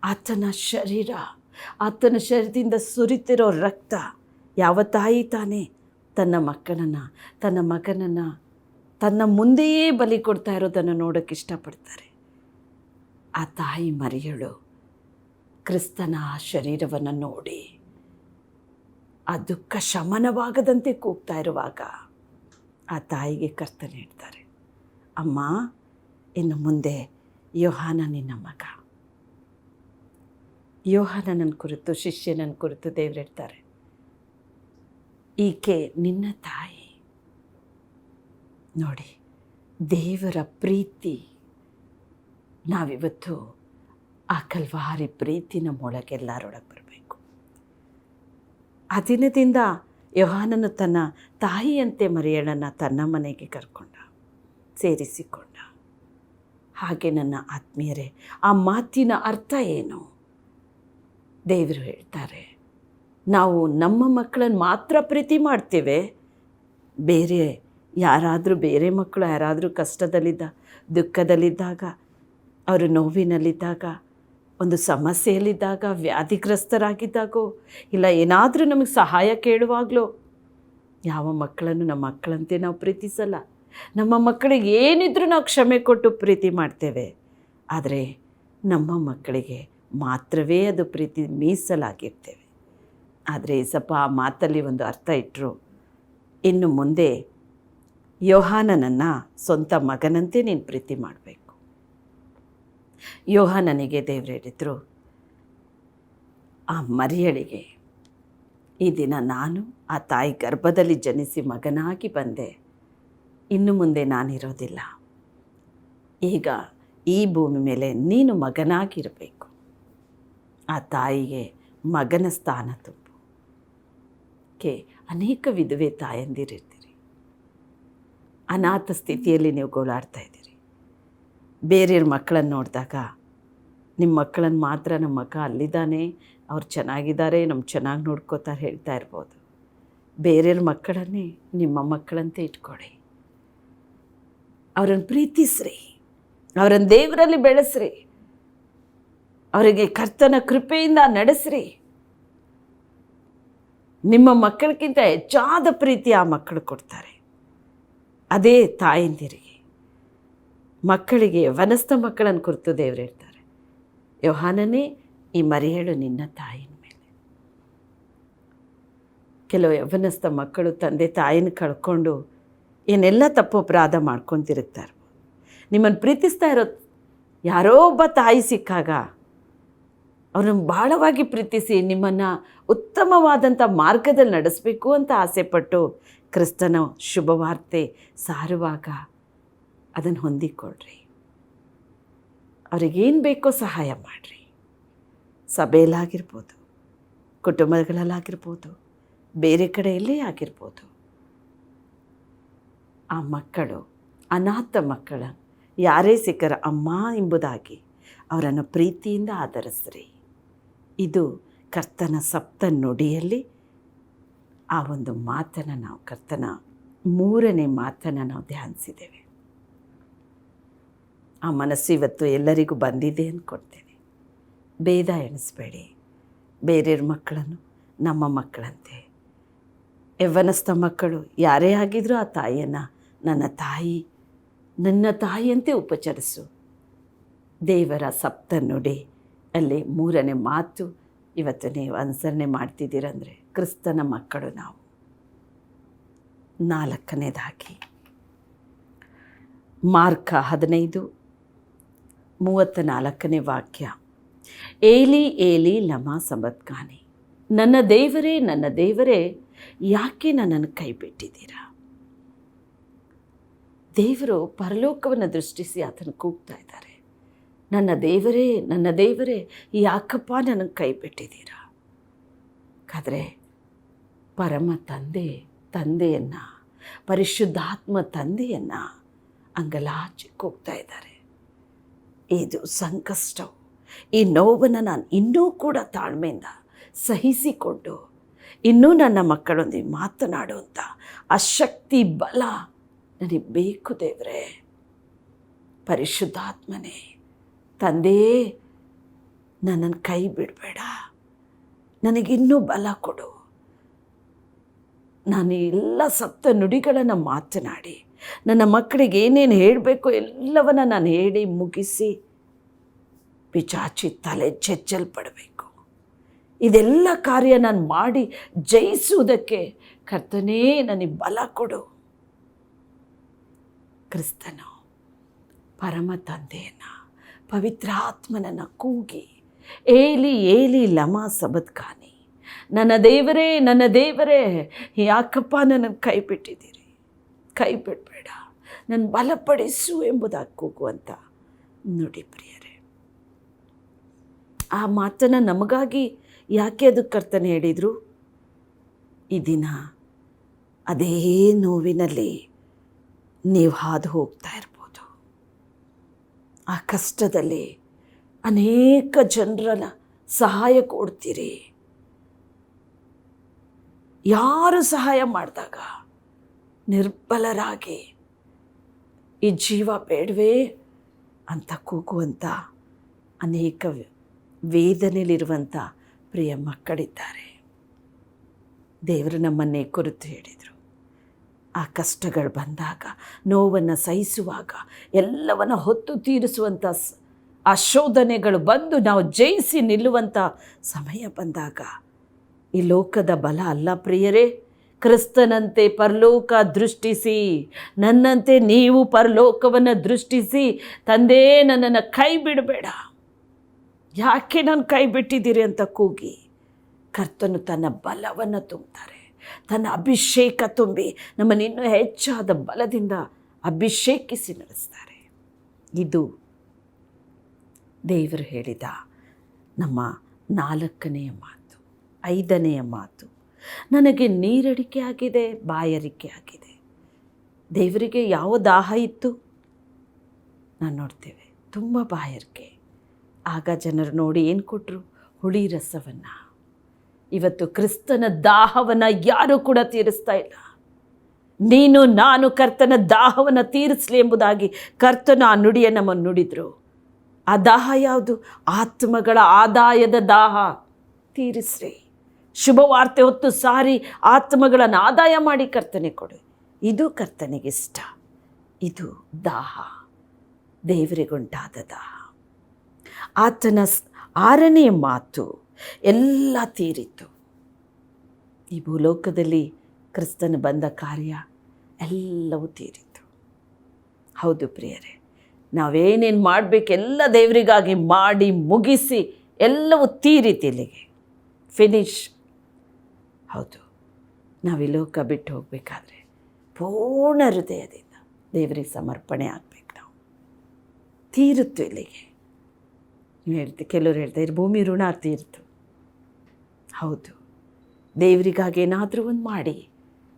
ಆತನ ಶರೀರ, ಆತನ ಶರೀರದಿಂದ ಸುರಿತಿರೋ ರಕ್ತ. ಯಾವ ತಾಯಿ ತಾನೇ ತನ್ನ ಮಗನನ್ನು ತನ್ನ ಮುಂದೆಯೇ ಬಲಿ ಕೊಡ್ತಾ ಇರೋದನ್ನು ನೋಡೋಕ್ಕೆ ಇಷ್ಟಪಡ್ತಾರೆ. ಆ ತಾಯಿ ಮರಿಯಳು ಕ್ರಿಸ್ತನ ಶರೀರವನ್ನು ನೋಡಿ ಆ ದುಃಖ ಶಮನವಾಗದಂತೆ ಕೂಗ್ತಾ ಇರುವಾಗ ಆ ತಾಯಿಗೆ ಕರ್ತನೆ ಹೇಳ್ತಾರೆ, ಅಮ್ಮ, ಇನ್ನು ಮುಂದೆ ಯೋಹಾನ ನಿನ್ನ ಮಗ. ಯೋಹಾನನ ಕುರಿತು, ಶಿಷ್ಯನನ್ನು ಕುರಿತು ದೇವರು ಹೇಳ್ತಾರೆ, ಈಕೆ ನಿನ್ನ ತಾಯಿ. ನೋಡಿ, ದೇವರ ಪ್ರೀತಿ. ನಾವಿವತ್ತು ಆ ಕಲ್ವಾರಿ ಪ್ರೀತಿ ನಮ್ಮೊಳಗೆಲ್ಲರೊಳಗೆ ಬರಬೇಕು. ಆ ದಿನದಿಂದ ಯೋಹಾನನು ತನ್ನ ತಾಯಿಯಂತೆ ಮರಿಯಳನ್ನು ತನ್ನ ಮನೆಗೆ ಕರ್ಕೊಂಡ, ಸೇರಿಸಿಕೊಂಡ. ಹಾಗೆ ನನ್ನ ಆತ್ಮೀಯರೇ, ಆ ಮಾತಿನ ಅರ್ಥ ಏನು? ದೇವರು ಹೇಳ್ತಾರೆ, ನಾವು ನಮ್ಮ ಮಕ್ಕಳನ್ನು ಮಾತ್ರ ಪ್ರೀತಿ ಮಾಡ್ತೇವೆ. ಬೇರೆ ಮಕ್ಕಳು ಯಾರಾದರೂ ದುಃಖದಲ್ಲಿದ್ದಾಗ, ಅವರು ನೋವಿನಲ್ಲಿದ್ದಾಗ, ಒಂದು ಸಮಸ್ಯೆಯಲ್ಲಿದ್ದಾಗ, ವ್ಯಾಧಿಗ್ರಸ್ತರಾಗಿದ್ದಾಗೋ, ಇಲ್ಲ ಏನಾದರೂ ನಮಗೆ ಸಹಾಯ ಕೇಳುವಾಗಲೋ, ಯಾವ ಮಕ್ಕಳನ್ನು ನಮ್ಮ ಮಕ್ಕಳಂತೆ ನಾವು ಪ್ರೀತಿಸಲ್ಲ. ನಮ್ಮ ಮಕ್ಕಳಿಗೆ ಏನಿದ್ರೂ ನಾವು ಕ್ಷಮೆ ಕೊಟ್ಟು ಪ್ರೀತಿ ಮಾಡ್ತೇವೆ. ಆದರೆ ನಮ್ಮ ಮಕ್ಕಳಿಗೆ ಮಾತ್ರವೇ ಅದು ಪ್ರೀತಿ ಮೀಸಲಾಗಿರ್ತೇವೆ. ಆದರೆ ಏಸಪ್ಪ ಆ ಮಾತಲ್ಲಿ ಒಂದು ಅರ್ಥ ಇಟ್ಟರು, ಇನ್ನು ಮುಂದೆ ಯೋಹಾನನನ್ನು ಸ್ವಂತ ಮಗನಂತೆ ನೀನು ಪ್ರೀತಿ ಮಾಡಬೇಕು. ಯೋಹಾನನಿಗೆ ದೇವರು ಹೇಳಿದರು, ಆ ಮರಿಯಳಿಗೆ, ಈ ದಿನ ನಾನು ಆ ತಾಯಿ ಗರ್ಭದಲ್ಲಿ ಜನಿಸಿ ಮಗನಾಗಿ ಬಂದೆ, ಇನ್ನು ಮುಂದೆ ನಾನಿರೋದಿಲ್ಲ. ಈಗ ಈ ಭೂಮಿ ಮೇಲೆ ನೀನು ಮಗನಾಗಿರಬೇಕು. ಆ ತಾಯಿಗೆ ಮಗನ ಸ್ಥಾನ ತುಂಬು. ಅನೇಕ ವಿಧವೆ ತಾಯಂದಿರಿರ್ತೀರಿ, ಅನಾಥ ಸ್ಥಿತಿಯಲ್ಲಿ ನೀವು ಗೋಳಾಡ್ತಾ ಇದ್ದೀರಿ. ಬೇರೆಯವ್ರ ಮಕ್ಕಳನ್ನು ನೋಡಿದಾಗ ನಿಮ್ಮ ಮಕ್ಕಳನ್ನು ಮಾತ್ರ, ನಮ್ಮ ಮಗ ಅಲ್ಲಿದ್ದಾನೆ, ಅವ್ರು ಚೆನ್ನಾಗಿದ್ದಾರೆ, ನಮ್ಮ ಚೆನ್ನಾಗಿ ನೋಡ್ಕೋತಾರೆ ಹೇಳ್ತಾ ಇರ್ಬೋದು. ಬೇರೆಯವ್ರ ಮಕ್ಕಳನ್ನೇ ನಿಮ್ಮ ಮಕ್ಕಳಂತೆ ಇಟ್ಕೊಳ್ಳಿ. ಅವರನ್ನು ಪ್ರೀತಿಸ್ರಿ, ಅವರನ್ನು ದೇವರಲ್ಲಿ ಬೆಳೆಸ್ರಿ, ಅವರಿಗೆ ಕರ್ತನ ಕೃಪೆಯಿಂದ ನಡೆಸ್ರಿ. ನಿಮ್ಮ ಮಕ್ಕಳಿಗಿಂತ ಹೆಚ್ಚಾದ ಪ್ರೀತಿ ಆ ಮಕ್ಕಳು ಕೊಡ್ತಾರೆ. ಅದೇ ತಾಯಂದಿರಿಗೆ. ಮಕ್ಕಳಿಗೆ, ಯವನಸ್ಥ ಮಕ್ಕಳನ್ನು ಕುರಿತು ದೇವರು ಹೇಳ್ತಾರೆ, ಯೋಹಾನನೇ, ಈ ಮರಿಯಳು ನಿನ್ನ ತಾಯಿನ ಮೇಲೆ. ಕೆಲವು ಯವನಸ್ಥ ಮಕ್ಕಳು ತಂದೆ ತಾಯಿನ ಕಳ್ಕೊಂಡು ಏನೆಲ್ಲ ತಪ್ಪು ಅಪರಾಧ ಮಾಡ್ಕೊಂಡು ತಿರುಗ್ತಾ ಇರ್ಬೋದು. ನಿಮ್ಮನ್ನು ಪ್ರೀತಿಸ್ತಾ ಇರೋ ಯಾರೋ ಒಬ್ಬ ತಾಯಿ ಸಿಕ್ಕಾಗ ಅವ್ರನ್ನ ಬಹಳವಾಗಿ ಪ್ರೀತಿಸಿ ನಿಮ್ಮನ್ನು ಉತ್ತಮವಾದಂಥ ಮಾರ್ಗದಲ್ಲಿ ನಡೆಸಬೇಕು ಅಂತ ಆಸೆಪಟ್ಟು ಕ್ರಿಸ್ತನ ಶುಭವಾರ್ತೆ ಸಾರುವಾಗ ಅದನ್ನು ಹೊಂದಿಕೊಳ್ಳ್ರಿ. ಅವ್ರಿಗೇನು ಬೇಕೋ ಸಹಾಯ ಮಾಡಿರಿ. ಸಭೆಯಲ್ಲಾಗಿರ್ಬೋದು, ಕುಟುಂಬಗಳಲ್ಲಾಗಿರ್ಬೋದು, ಬೇರೆ ಕಡೆಯಲ್ಲೇ ಆಗಿರ್ಬೋದು. ಆ ಮಕ್ಕಳು, ಅನಾಥ ಮಕ್ಕಳ ಯಾರೇ ಸಿಕ್ಕರ ಅಮ್ಮ ಎಂಬುದಾಗಿ ಅವರನ್ನು ಪ್ರೀತಿಯಿಂದ ಆಧರಿಸ್ರಿ. ಇದು ಕರ್ತನ ಸಪ್ತ ನುಡಿಯಲ್ಲಿ ಆ ಒಂದು ಮಾತನ್ನು ನಾವು, ಕರ್ತನ 3ನೇ ಮಾತನ್ನು ನಾವು ಧ್ಯಾನಿಸಿದ್ದೇವೆ. ಆ ಮನಸ್ಸು ಇವತ್ತು ಎಲ್ಲರಿಗೂ ಬಂದಿದೆ ಅಂದ್ಕೊಳ್ತೇನೆ. ಭೇದ ಎಣಿಸ್ಬೇಡಿ. ಬೇರೆಯವ್ರ ಮಕ್ಕಳನ್ನು ನಮ್ಮ ಮಕ್ಕಳಂತೆ, ಯವ್ವನಸ್ಥ ಮಕ್ಕಳು ಯಾರೇ ಆಗಿದ್ರೂ ಆ ತಾಯಿಯನ್ನು ನನ್ನ ತಾಯಿ, ನನ್ನ ತಾಯಿಯಂತೆ ಉಪಚರಿಸು. ದೇವರ ಸಪ್ತ ನುಡಿ ಅಲ್ಲಿ 3ನೇ ಮಾತು ಇವತ್ತು ನೀವು ಅನುಸರಣೆ ಮಾಡ್ತಿದ್ದೀರಂದರೆ ಕ್ರಿಸ್ತನ ಮಕ್ಕಳು ನಾವು. 4ನೇದಾಗಿ ಮಾರ್ಕ 15:34 ವಾಕ್ಯ. ಏಲಿ ಏಲಿ ಲಮಾ ಸಬಕ್ತಾನಿ, ನನ್ನ ದೇವರೇ ನನ್ನ ದೇವರೇ ಯಾಕೆ ನನ್ನನ್ನು ಕೈ ಬಿಟ್ಟಿದ್ದೀರಾ? ದೇವರು ಪರಲೋಕವನ್ನು ದೃಷ್ಟಿಸಿ ಆತನ ಕೂಗ್ತಾ ಇದ್ದಾರೆ, ನನ್ನ ದೇವರೇ ನನ್ನ ದೇವರೇ ಯಾಕಪ್ಪ ನನಗೆ ಕೈ ಬಿಟ್ಟಿದ್ದೀರಾ? ಆದರೆ ಪರಮ ತಂದೆಯನ್ನು, ಪರಿಶುದ್ಧಾತ್ಮ ತಂದೆಯನ್ನು ಅಂಗಲಾಚಿ ಕೂಗ್ತಾ ಇದ್ದಾರೆ. ಇದು ಸಂಕಷ್ಟವು, ಈ ನೋವನ್ನು ನಾನು ಇನ್ನೂ ಕೂಡ ತಾಳ್ಮೆಯಿಂದ ಸಹಿಸಿಕೊಂಡು ಇನ್ನೂ ನನ್ನ ಮಕ್ಕಳೊಂದಿಗೆ ಮಾತನಾಡುವಂಥ ಆ ಶಕ್ತಿ ಬಲ ನನಗೆ ಬೇಕು ದೇವರೇ. ಪರಿಶುದ್ಧಾತ್ಮನೇ, ತಂದೆ ನನ್ನನ್ನು ಕೈ ಬಿಡಬೇಡ, ನನಗಿನ್ನೂ ಬಲ ಕೊಡು. ನಾನು ಎಲ್ಲ ಸಪ್ತ ನುಡಿಗಳನ್ನು ಮಾತನಾಡಿ ನನ್ನ ಮಕ್ಕಳಿಗೆ ಏನೇನು ಹೇಳಬೇಕು ಎಲ್ಲವನ್ನು ನಾನು ಹೇಳಿ ಮುಗಿಸಿ ಪಿಚಾಚಿ ತಲೆ ಚೆಚ್ಚಲ್ಪಡಬೇಕು. ಇದೆಲ್ಲ ಕಾರ್ಯ ನಾನು ಮಾಡಿ ಜಯಿಸುವುದಕ್ಕೆ ಕರ್ತನೇ ನನಗೆ ಬಲ ಕೊಡು. ಕ್ರಿಸ್ತನು ಪರಮ ತಂದೆಯನ್ನು, ಪವಿತ್ರಾತ್ಮನನ್ನು ಕೂಗಿ ಏಲಿ ಏಲಿ ಲಮಾ ಸಬಕ್ತಾನಿ, ನನ್ನ ದೇವರೇ ನನ್ನ ದೇವರೇ ಯಾಕಪ್ಪ ನನ್ನನ್ನು ಕೈ ಬಿಟ್ಟಿದ್ದೀರಿ? ಕೈ ಬಿಡಬೇಡ, ನನ್ನ ಬಲಪಡಿಸು ಎಂಬುದಾಗಿ ಕೂಗುವಂಥ ನುಡಿ ಪ್ರಿಯರೇ. ಆ ಮಾತನ್ನು ನಮಗಾಗಿ ಯಾಕೆ ಅದು ಕರ್ತನೆ ಹೇಳಿದರು? ಈ ದಿನ ಅದೇ ನೋವಿನಲ್ಲಿ ನೀವು ಹಾದು ಹೋಗ್ತಾ ಇರ್ಬೋದು. ಆ ಕಷ್ಟದಲ್ಲಿ ಅನೇಕ ಜನರ ಸಹಾಯ ಕೊಡ್ತೀರಿ. ಯಾರು ಸಹಾಯ ಮಾಡಿದಾಗ ನಿರ್ಬಲರಾಗಿ ಈ ಜೀವ ಬೇಡವೇ ಅಂತ ಕೂಗುವಂಥ ಅನೇಕ ವೇದನೆಯಲ್ಲಿರುವಂಥ ಪ್ರಿಯ ಮಕ್ಕಳಿದ್ದಾರೆ. ದೇವರು ನಮ್ಮನ್ನೇ ಕುರಿತು ಹೇಳಿದರು, ಆ ಕಷ್ಟಗಳು ಬಂದಾಗ, ನೋವನ್ನು ಸಹಿಸುವಾಗ, ಎಲ್ಲವನ್ನು ಹೊತ್ತು ತೀರಿಸುವಂಥ ಆ ಶೋಧನೆಗಳು ಬಂದು ನಾವು ಜಯಿಸಿ ನಿಲ್ಲುವಂಥ ಸಮಯ ಬಂದಾಗ ಈ ಲೋಕದ ಬಲ ಅಲ್ಲ ಪ್ರಿಯರೇ, ಕ್ರಿಸ್ತನಂತೆ ಪರಲೋಕ ದೃಷ್ಟಿಸಿ, ನನ್ನಂತೆ ನೀವು ಪರಲೋಕವನ್ನು ದೃಷ್ಟಿಸಿ, ತಂದೆ ನನ್ನನ್ನು ಕೈ ಬಿಡಬೇಡ, ಯಾಕೆ ನಾನು ಕೈ ಬಿಟ್ಟಿದ್ದೀರಿ ಅಂತ ಕೂಗಿ ಕರ್ತನು ತನ್ನ ಬಲವನ್ನು ತುಂಬುತ್ತಾರೆ. ತನ್ನ ಅಭಿಷೇಕ ತುಂಬಿ ನಮ್ಮನ್ನು ಇನ್ನೂ ಹೆಚ್ಚಾದ ಬಲದಿಂದ ಅಭಿಷೇಕಿಸಿ ನಡೆಸ್ತಾರೆ. ಇದು ದೇವರು ಹೇಳಿದ ನಮ್ಮ 4ನೆಯ ಮಾತು. 5ನೆಯ ಮಾತು, ನನಗೆ ನೀರಡಿಕೆ ಆಗಿದೆ, ಬಾಯಾರಿಕೆ ಆಗಿದೆ. ದೇವರಿಗೆ ಯಾವ ದಾಹ ಇತ್ತು? ನಾನು ನೋಡ್ತೇವೆ, ತುಂಬ ಬಾಯಾರಿಕೆ. ಆಗ ಜನರು ನೋಡಿ ಏನು ಕೊಟ್ಟರು? ಹುಳಿ ರಸವನ್ನು. ಇವತ್ತು ಕ್ರಿಸ್ತನ ದಾಹವನ್ನು ಯಾರೂ ಕೂಡ ತೀರಿಸ್ತಾ ಇಲ್ಲ. ನೀನು ನಾನು ಕರ್ತನ ದಾಹವನ್ನು ತೀರಿಸಲಿ ಎಂಬುದಾಗಿ ಕರ್ತನ ಆ ನುಡಿಯನ್ನು ನಮ್ಮನ್ನು ನುಡಿದರು. ಆ ದಾಹ ಯಾವುದು? ಆತ್ಮಗಳ ಆದಾಯದ ದಾಹ ತೀರಿಸ್ರಿ. ಶುಭವಾರ್ತೆ ಹೊತ್ತು ಸಾರಿ ಆತ್ಮಗಳನ್ನು ಆದಾಯ ಮಾಡಿ ಕರ್ತನೆ ಕೊಡು. ಇದು ಕರ್ತನಿಗಿಷ್ಟ. ಇದು ದಾಹ, ದೇವರಿಗುಂಟಾದ ದಾಹ. ಆತನ 6ನೇ ಮಾತು, ಎಲ್ಲ ತೀರಿತು. ಈ ಭೂಲೋಕದಲ್ಲಿ ಕ್ರಿಸ್ತನ ಬಂದ ಕಾರ್ಯ ಎಲ್ಲವೂ ತೀರಿತು. ಹೌದು ಪ್ರಿಯರೇ, ನಾವೇನೇನು ಮಾಡಬೇಕೆಲ್ಲ ದೇವರಿಗಾಗಿ ಮಾಡಿ ಮುಗಿಸಿ ಎಲ್ಲವೂ ತೀರಿತು ಇಲ್ಲಿಗೆ, ಫಿನಿಶ್. ಹೌದು, ನಾವು ಈ ಲೋಕ ಬಿಟ್ಟು ಹೋಗಬೇಕಾದ್ರೆ ಪೂರ್ಣ ಹೃದಯದಿಂದ ದೇವರಿಗೆ ಸಮರ್ಪಣೆ ಆಗಬೇಕು. ನಾವು ತೀರುತ್ತು ಇಲ್ಲಿಗೆ. ನೀವು ಕೆಲವರು ಹೇಳ್ತಾರೆ ಭೂಮಿ ಋಣ ತೀರ್ತು. ಹೌದು, ದೇವರಿಗಾಗಿ ಏನಾದರೂ ಒಂದು ಮಾಡಿ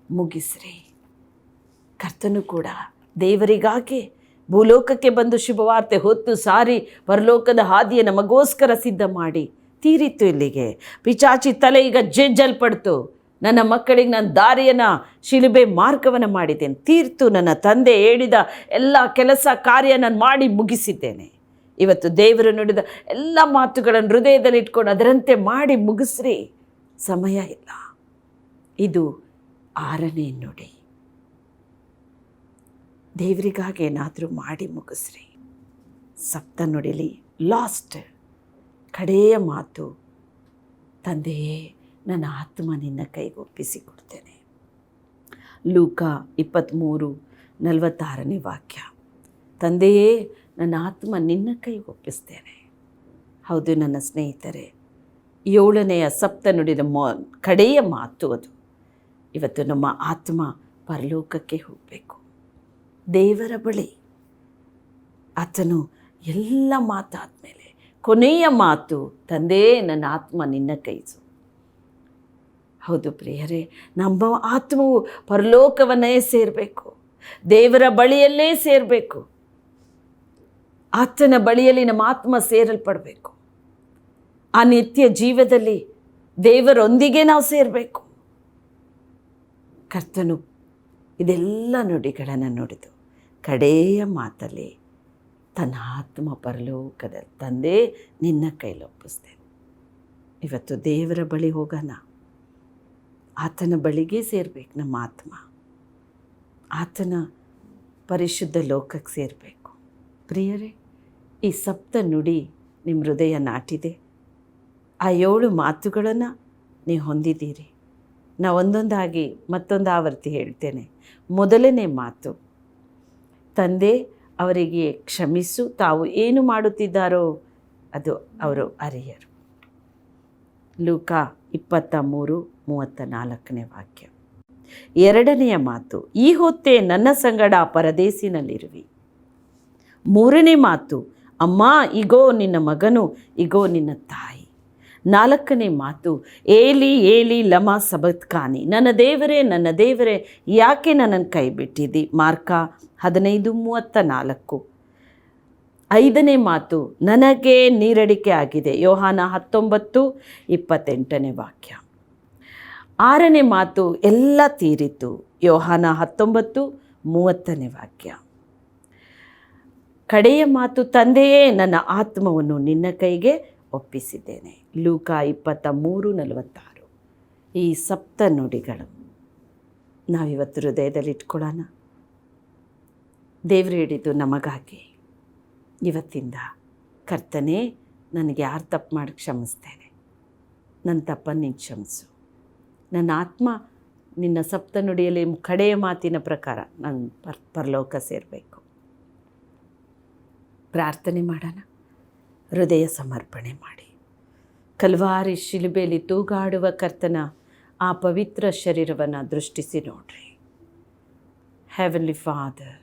ಮುಗಿಸ್ರಿ. ಕರ್ತನು ಕೂಡ ದೇವರಿಗಾಗಿ ಭೂಲೋಕಕ್ಕೆ ಬಂದು ಶುಭವಾರ್ತೆ ಹೊತ್ತು ಸಾರಿ ಪರಲೋಕದ ಹಾದಿಯ ನಮಗೋಸ್ಕರ ಸಿದ್ಧ ಮಾಡಿ ತೀರಿತ್ತು ಇಲ್ಲಿಗೆ. ಪಿಚಾಚಿ ತಲೆ ಈಗ ಜಜ್ಜಲ್ಪಡ್ತು. ನನ್ನ ಮಕ್ಕಳಿಗೆ ನಾನು ದಾರಿಯನ್ನು, ಶಿಲುಬೆ ಮಾರ್ಗವನ್ನು ಮಾಡಿದ್ದೇನೆ, ತೀರ್ತು. ನನ್ನ ತಂದೆ ಹೇಳಿದ ಎಲ್ಲ ಕೆಲಸ ಕಾರ್ಯ ನಾನು ಮಾಡಿ ಮುಗಿಸಿದ್ದೇನೆ. ಇವತ್ತು ದೇವರು ನುಡಿದ ಎಲ್ಲ ಮಾತುಗಳನ್ನು ಹೃದಯದಲ್ಲಿ ಇಟ್ಕೊಂಡು ಅದರಂತೆ ಮಾಡಿ ಮುಗಿಸ್ರಿ. ಸಮಯ ಇಲ್ಲ. ಇದು 6ನೇ ನುಡಿ. ದೇವರಿಗಾಗಿ ಏನಾದರೂ ಮಾಡಿ ಮುಗಿಸ್ರಿ. 7ನೇ ನುಡಿಲಿ ಲಾಸ್ಟ್, ಕಡೆಯ ಮಾತು, ತಂದೆಯೇ ನನ್ನ ಆತ್ಮ ನಿನ್ನ ಕೈಗೆ ಒಪ್ಪಿಸಿಕೊಡ್ತೇನೆ. ಲೂಕ 23:46 ವಾಕ್ಯ. ತಂದೆಯೇ ನನ್ನ ಆತ್ಮ ನಿನ್ನ ಕೈಗೆ ಒಪ್ಪಿಸ್ತೇನೆ. ಹೌದು ನನ್ನ ಸ್ನೇಹಿತರೆ, 7ನೆಯ ಸಪ್ತನುಡಿದ ಕಡೆಯ ಮಾತು ಅದು. ಇವತ್ತು ನಮ್ಮ ಆತ್ಮ ಪರಲೋಕಕ್ಕೆ ಹೋಗಬೇಕು, ದೇವರ ಬಳಿ. ಆತನು ಎಲ್ಲ ಮಾತಾದಮೇಲೆ ಕೊನೆಯ ಮಾತು, ತಂದೆ ನನ್ನ ಆತ್ಮ ನಿನ್ನ ಕೈಸು. ಹೌದು ಪ್ರಿಯರೇ, ನಮ್ಮ ಆತ್ಮವು ಪರಲೋಕವನ್ನೇ ಸೇರಬೇಕು, ದೇವರ ಬಳಿಯಲ್ಲೇ ಸೇರಬೇಕು. ಆತನ ಬಳಿಯಲ್ಲಿ ನಮ್ಮ ಆತ್ಮ ಸೇರಲ್ಪಡಬೇಕು. ಆ ನಿತ್ಯ ಜೀವದಲ್ಲಿ ದೇವರೊಂದಿಗೆ ನಾವು ಸೇರಬೇಕು. ಕರ್ತನು ಇದೆಲ್ಲ ನುಡಿಗಳನ್ನು ನುಡಿದು ಕಡೆಯ ಮಾತಲ್ಲಿ ತನ್ನ ಆತ್ಮ ಪರಲೋಕದ ತಂದೆ ನಿನ್ನ ಕೈಲಿ ಒಪ್ಪಿಸ್ತೇನೆ. ಇವತ್ತು ದೇವರ ಬಳಿ ಹೋಗೋಣ, ಆತನ ಬಳಿಗೆ ಸೇರಬೇಕು. ನಮ್ಮ ಆತ್ಮ ಆತನ ಪರಿಶುದ್ಧ ಲೋಕಕ್ಕೆ ಸೇರಬೇಕು. ಪ್ರಿಯರೇ, ಈ 7 ನುಡಿ ನಿಮ್ಮ ಹೃದಯ ನಾಟಿದೆ. ಆ 7 ಮಾತುಗಳನ್ನು ನೀವು ಹೊಂದಿದ್ದೀರಿ. ನಾವು ಒಂದೊಂದಾಗಿ ಮತ್ತೊಂದು ಆವರ್ತಿ ಹೇಳ್ತೇನೆ. ಮೊದಲನೇ ಮಾತು, ತಂದೆ ಅವರಿಗೆ ಕ್ಷಮಿಸು, ತಾವು ಏನು ಮಾಡುತ್ತಿದ್ದಾರೋ ಅದು ಅವರು ಅರಿಯರು. ಲೂಕ 23:34 ವಾಕ್ಯ. 2ನೆಯ ಮಾತು, ಈ ಹೊತ್ತೇ ನನ್ನ ಸಂಗಡ ಪರದೇಸಿನಲ್ಲಿರುವಿ. 3ನೇ ಮಾತು, ಅಮ್ಮ ಇಗೋ ನಿನ್ನ ಮಗನು, ಇಗೋ ನಿನ್ನ ತಾಯಿ. 4ನೇ ಮಾತು, ಏಲಿ ಏಲಿ ಲಮಾ ಸಬಕ್ತಾನಿ, ನನ್ನ ದೇವರೇ ಯಾಕೆ ನನ್ನನ್ನು ಕೈ ಬಿಟ್ಟಿದ್ದಿ. ಮಾರ್ಕ 15:34. 5ನೇ ಮಾತು, ನನಗೆ ನೀರಡಿಕೆ ಆಗಿದೆ. ಯೋಹಾನ 19:28 ವಾಕ್ಯ. 6ನೇ ಮಾತು, ಎಲ್ಲ ತೀರಿತು. ಯೋಹಾನ 19:30 ವಾಕ್ಯ. ಕಡೆಯ ಮಾತು, ತಂದೆಯೇ ನನ್ನ ಆತ್ಮವನ್ನು ನಿನ್ನ ಕೈಗೆ ಒಪ್ಪಿಸಿದ್ದೇನೆ. ಲೂಕ 23:46. ಈ 7 ನುಡಿಗಳು ನಾವಿವತ್ತು ಹೃದಯದಲ್ಲಿ ಇಟ್ಕೊಳ್ಳೋಣ. ದೇವರು ಹೇಳಿದ್ದು ನಮಗಾಗಿ. ಇವತ್ತಿಂದ ಕರ್ತನೇ, ನನಗೆ ಯಾರು ತಪ್ಪು ಮಾಡಿ ಕ್ಷಮಿಸ್ತೇನೆ, ನನ್ನ ತಪ್ಪನ್ನು ನೀನು ಕ್ಷಮಿಸು. ನನ್ನ ಆತ್ಮ ನಿನ್ನ 7 ನುಡಿಯಲ್ಲಿ ಕಡೆಯ ಮಾತಿನ ಪ್ರಕಾರ ನಾನು ಪರಲೋಕ ಸೇರಬೇಕು. ಪ್ರಾರ್ಥನೆ ಮಾಡೋಣ. ಹೃದಯ ಸಮರ್ಪಣೆ ಮಾಡಿ. ಕಲ್ವಾರಿ ಶಿಲುಬೆಯಲ್ಲಿ ತೂಗಾಡುವ ಕರ್ತನ ಆ ಪವಿತ್ರ ಶರೀರವನ್ನು ದೃಷ್ಟಿಸಿ ನೋಡ್ರಿ. ಹೆವನ್ಲಿ ಫಾದರ್,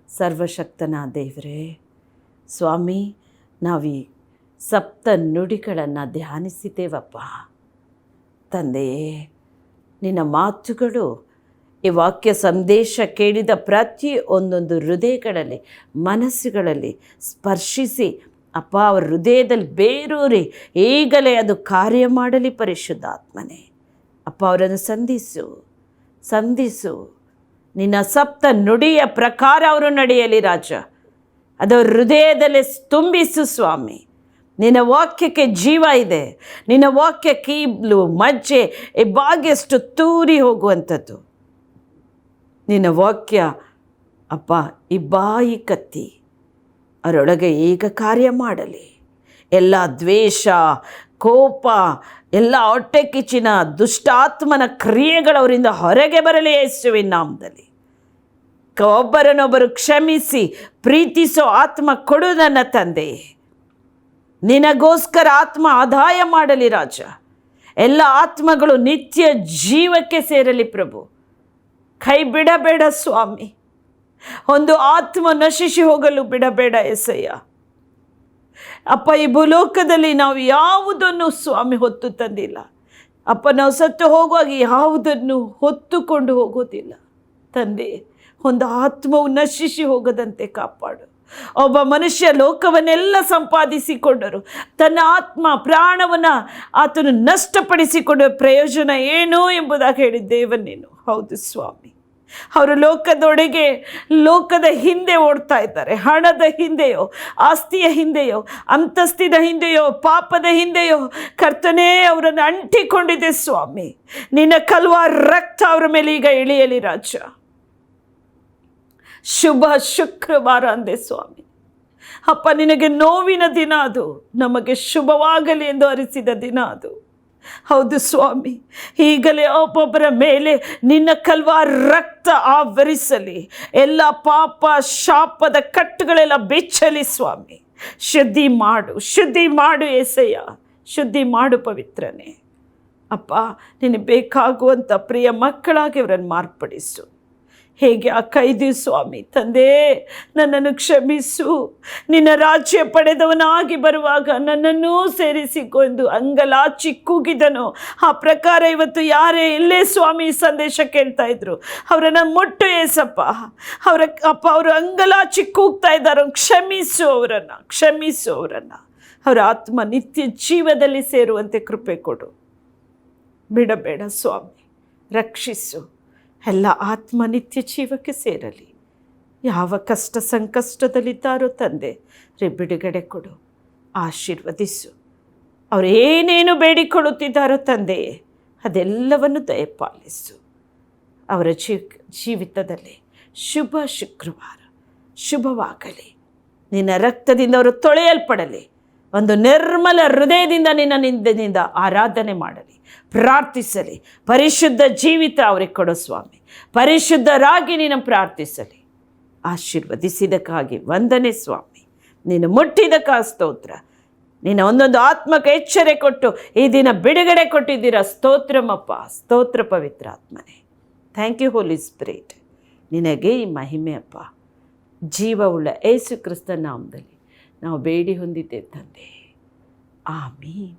ಸರ್ವಶಕ್ತನ ದೇವರೇ, ಸ್ವಾಮಿ, ನಾವೀ 7 ನುಡಿಗಳನ್ನು ಧ್ಯಾನಿಸಿದ್ದೇವಪ್ಪ. ತಂದೆಯೇ, ನಿನ್ನ ಮಾತುಗಳು ಈ ವಾಕ್ಯ ಸಂದೇಶ ಕೇಳಿದ ಒಂದೊಂದು ಹೃದಯಗಳಲ್ಲಿ, ಮನಸ್ಸುಗಳಲ್ಲಿ ಸ್ಪರ್ಶಿಸಿ ಅಪ್ಪ, ಅವರ ಹೃದಯದಲ್ಲಿ ಬೇರೂರಿ ಈಗಲೇ ಅದು ಕಾರ್ಯ ಮಾಡಲಿ. ಪರಿಶುದ್ಧಾತ್ಮನೇ ಅಪ್ಪ, ಅವರನ್ನು ಸಂಧಿಸು. ನಿನ್ನ 7 ನುಡಿಯ ಪ್ರಕಾರ ಅವರು ನಡೆಯಲಿ ರಾಜ. ಅದು ಹೃದಯದಲ್ಲಿ ತುಂಬಿಸು ಸ್ವಾಮಿ. ನಿನ್ನ ವಾಕ್ಯಕ್ಕೆ ಜೀವ ಇದೆ. ನಿನ್ನ ವಾಕ್ಯ ಕೀಬ್ಲು ಮಜ್ಜೆ ಬಾಗಿಯಷ್ಟು ತೂರಿ ಹೋಗುವಂಥದ್ದು. ನಿನ್ನ ವಾಕ್ಯ ಅಪ್ಪ ಈ ಬಾಯಿ ಕತ್ತಿ, ಅದರೊಳಗೆ ಈಗ ಕಾರ್ಯ ಮಾಡಲಿ. ಎಲ್ಲ ದ್ವೇಷ, ಕೋಪ, ಎಲ್ಲ ಹೊಟ್ಟೆ ಕಿಚ್ಚಿನ ದುಷ್ಟಾತ್ಮನ ಕ್ರಿಯೆಗಳವರಿಂದ ಹೊರಗೆ ಬರಲಿ ಯೇಸುವಿನ ನಾಮದಲ್ಲಿ. ಒಬ್ಬರನ್ನೊಬ್ಬರು ಕ್ಷಮಿಸಿ ಪ್ರೀತಿಸೋ ಆತ್ಮ ಕೊಡು ನನ್ನ ತಂದೆ. ನಿನಗೋಸ್ಕರ ಆತ್ಮ ಆದಾಯ ಮಾಡಲಿ ರಾಜ. ಎಲ್ಲ ಆತ್ಮಗಳು ನಿತ್ಯ ಜೀವಕ್ಕೆ ಸೇರಲಿ ಪ್ರಭು. ಕೈ ಬಿಡಬೇಡ ಸ್ವಾಮಿ. ಒಂದು ಆತ್ಮ ನಶಿಸಿ ಹೋಗಲು ಬಿಡಬೇಡ ಎಸಯ್ಯ. ಅಪ್ಪ, ಈ ಭೂಲೋಕದಲ್ಲಿ ನಾವು ಯಾವುದನ್ನು ಸ್ವಾಮಿ ಹೊತ್ತು ತಂದಿಲ್ಲ ಅಪ್ಪ. ನಾವು ಸತ್ತು ಹೋಗುವಾಗ ಯಾವುದನ್ನು ಹೊತ್ತುಕೊಂಡು ಹೋಗೋದಿಲ್ಲ ತಂದೆ. ಒಂದು ಆತ್ಮವು ನಶಿಸಿ ಹೋಗದಂತೆ ಕಾಪಾಡು. ಒಬ್ಬ ಮನುಷ್ಯ ಲೋಕವನ್ನೆಲ್ಲ ಸಂಪಾದಿಸಿಕೊಂಡರು, ತನ್ನ ಆತ್ಮ ಪ್ರಾಣವನ್ನು ಆತನು ನಷ್ಟಪಡಿಸಿಕೊಂಡ ಪ್ರಯೋಜನ ಏನು ಎಂಬುದಾಗಿ ಹೇಳಿದ್ದೇವ ನೀನು. ಹೌದು ಸ್ವಾಮಿ, ಅವರು ಲೋಕದೊಳಗೆ ಲೋಕದ ಹಿಂದೆ ಓಡ್ತಾ ಇದ್ದಾರೆ. ಹಣದ ಹಿಂದೆಯೋ, ಆಸ್ತಿಯ ಹಿಂದೆಯೋ, ಅಂತಸ್ತಿನ ಹಿಂದೆಯೋ, ಪಾಪದ ಹಿಂದೆಯೋ ಕರ್ತನೇ ಅವರನ್ನು ಅಂಟಿಕೊಂಡಿದೆ ಸ್ವಾಮಿ. ನಿನ್ನ ಕಲ್ವಾರ ರಕ್ತ ಅವರ ಮೇಲೆ ಈಗ ಇಳಿಯಲಿ ರಾಜ. ಶುಭ ಶುಕ್ರವಾರ ಅಂದೆ ಸ್ವಾಮಿ. ಅಪ್ಪ, ನಿನಗೆ ನೋವಿನ ದಿನ ಅದು, ನಮಗೆ ಶುಭವಾಗಲಿ ಎಂದು ಅರಿಸಿದ ದಿನ ಅದು. ಹೌದು ಸ್ವಾಮಿ, ಈಗಲೇ ಒಬ್ಬೊಬ್ಬರ ಮೇಲೆ ನಿನ್ನ ಕಲ್ವಾರ ರಕ್ತ ಆವರಿಸಲಿ. ಎಲ್ಲ ಪಾಪ ಶಾಪದ ಕಟ್ಟುಗಳೆಲ್ಲ ಬೆಚ್ಚಲಿ ಸ್ವಾಮಿ. ಶುದ್ಧಿ ಮಾಡು, ಶುದ್ಧಿ ಮಾಡು ಏಸಯ್ಯ, ಶುದ್ಧಿ ಮಾಡು ಪವಿತ್ರನೇ. ಅಪ್ಪ, ನಿನಗೆ ಬೇಕಾಗುವಂಥ ಪ್ರಿಯ ಮಕ್ಕಳಾಗಿ ಅವರನ್ನು ಮಾರ್ಪಡಿಸು. ಹೇಗೆ ಆ ಕೈದಿ ಸ್ವಾಮಿ ತಂದೆ, ನನ್ನನ್ನು ಕ್ಷಮಿಸು, ನಿನ್ನ ರಾಜ್ಯ ಪಡೆದವನಾಗಿ ಬರುವಾಗ ನನ್ನನ್ನೂ ಸೇರಿಸಿಕೊಂಡು ಅಂಗಲಾಚಿ ಕೂಗಿದನು. ಆ ಪ್ರಕಾರ ಇವತ್ತು ಯಾರೇ ಇಲ್ಲೇ ಸ್ವಾಮಿ ಸಂದೇಶ ಕೇಳ್ತಾ ಇದ್ರು, ಅವರನ್ನು ಮುಟ್ಟು ಏಸಪ್ಪ. ಅವರು ಅಂಗಲಾಚಿ ಕೂಗ್ತಾ ಇದ್ದಾರೆ. ಕ್ಷಮಿಸು ಅವರನ್ನು, ಕ್ಷಮಿಸು ಅವರನ್ನು. ಅವರ ಆತ್ಮ ನಿತ್ಯ ಜೀವದಲ್ಲಿ ಸೇರುವಂತೆ ಕೃಪೆ ಕೊಡು. ಬಿಡಬೇಡ ಸ್ವಾಮಿ, ರಕ್ಷಿಸು. ಎಲ್ಲ ಆತ್ಮ ನಿತ್ಯ ಜೀವಕ್ಕೆ ಸೇರಲಿ. ಯಾವ ಕಷ್ಟ ಸಂಕಷ್ಟದಲ್ಲಿದ್ದಾರೋ ತಂದೆ ಬಿಡುಗಡೆ ಕೊಡು, ಆಶೀರ್ವದಿಸು. ಅವರು ಏನೇನು ಬೇಡಿಕೊಳ್ಳುತ್ತಿದ್ದಾರೋ ತಂದೆಯೇ ಅದೆಲ್ಲವನ್ನು ದಯಪಾಲಿಸು. ಅವರ ಜೀವಿತದಲ್ಲಿ ಶುಭ ಶುಕ್ರವಾರ ಶುಭವಾಗಲಿ. ನಿನ್ನ ರಕ್ತದಿಂದ ಅವರು ತೊಳೆಯಲ್ಪಡಲಿ. ಒಂದು ನಿರ್ಮಲ ಹೃದಯದಿಂದ ನಿನ್ನಿಂದ ಆರಾಧನೆ ಮಾಡಲಿ, ಪ್ರಾರ್ಥಿಸಲಿ. ಪರಿಶುದ್ಧ ಜೀವಿತ ಅವರಿಗೆ ಕೊಡು ಸ್ವಾಮಿ. ಪರಿಶುದ್ಧರಾಗಿ ನೀನು ಪ್ರಾರ್ಥಿಸಲಿ. ಆಶೀರ್ವದಿಸಿದಕ್ಕಾಗಿ ವಂದನೆ ಸ್ವಾಮಿ. ನೀನು ಮುಟ್ಟಿದಕ್ಕಾಗಿ ಸ್ತೋತ್ರ. ನೀನು ಒಂದೊಂದು ಆತ್ಮಕ್ಕೆ ಎಚ್ಚರೆ ಕೊಟ್ಟು ಈ ದಿನ ಬಿಡುಗಡೆ ಕೊಟ್ಟಿದ್ದೀರಾ. ಸ್ತೋತ್ರಮಪ್ಪ, ಸ್ತೋತ್ರ ಪವಿತ್ರ ಆತ್ಮನೇ. Thank you holy spirit. ನಿನಗೆ ಈ ಮಹಿಮೆ ಅಪ್ಪ. ಜೀವವುಳ್ಳ ಯೇಸು ಕ್ರಿಸ್ತ ನಾಮದಲ್ಲಿ ನಾವು ಬೇಡಿ ಹೊಂದಿದ್ದೇವೆ ತಂದೆ. ಆಮೀನ್.